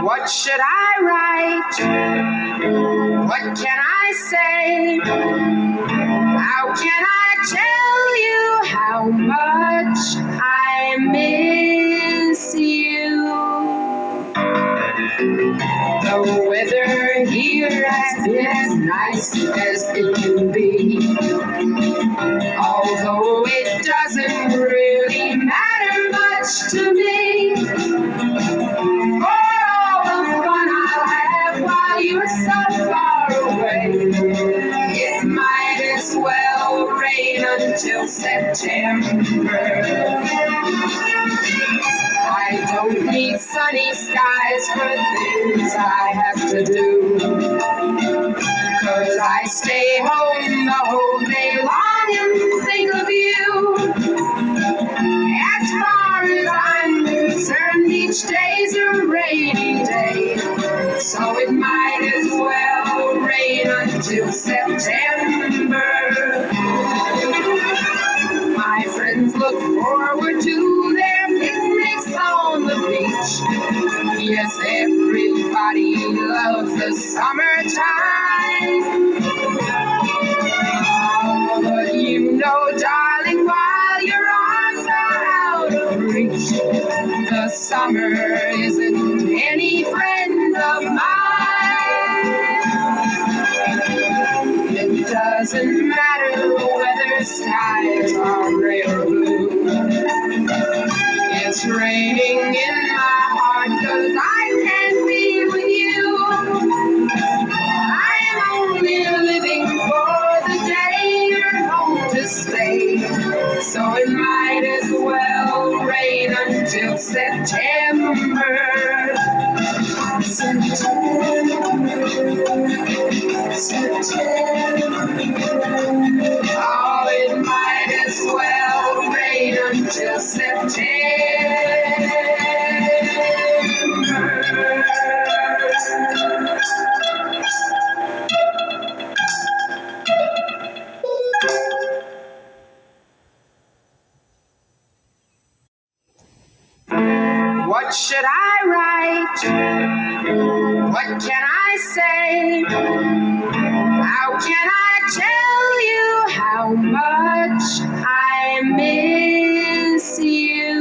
What should I write? What can I say? How can I tell you how much I miss you? The weather here has been as nice as it can be, although it doesn't really matter much to me. For all the fun I'll have while you're so far away, it might as well rain until September. I don't need sunny skies for things I have to do, 'cause I stay home the whole day long and think of you. As far as I'm concerned, each day's a rainy day, so it might as well rain until September. My friends look forward to their picnics on the beach. Yes, everybody loves the summertime. Oh, but you know, darling, while your arms are out of reach, the summer isn't any friend of mine. It doesn't matter whether skies are gray or blue. It's raining in my heart 'cause I can't be with you. I'm only living for the day you're home to stay, so it might as well rain until September. Oh, it might as well rain until September. What should I write? What can I say? How can I tell you how much I miss you?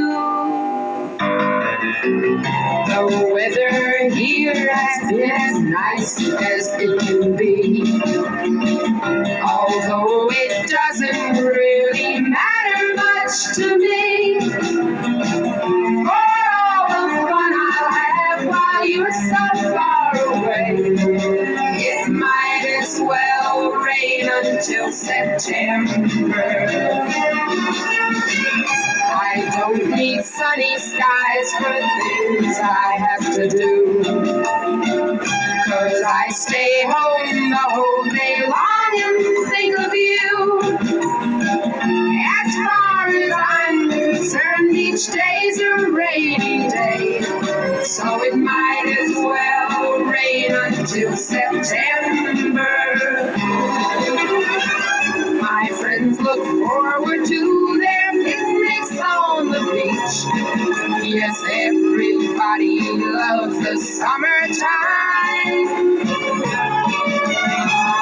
The weather here has been as nice as it can be, although it doesn't really matter much to me. You're so far away, it might as well rain until September. I don't need sunny skies for things I have to do, 'cause I stay home the whole day long and think of you. As far as I'm concerned, each day's a rainy day, so it might as well rain until September. My friends look forward to their picnics on the beach. Yes, everybody loves the summertime.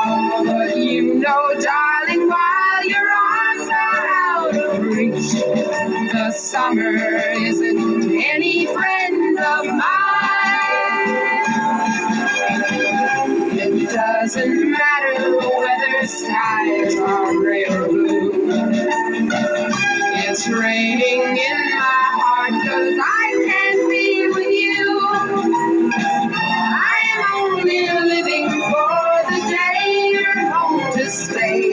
Oh, but you know, darling, while your arms are out of reach, the summer isn't any friend of mine. It doesn't matter whether skies are gray or blue. It's raining in my heart 'cause I can't be with you. I'm only living for the day you're home to stay,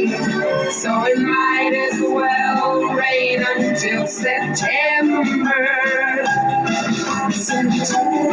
so it might as well rain until September. September.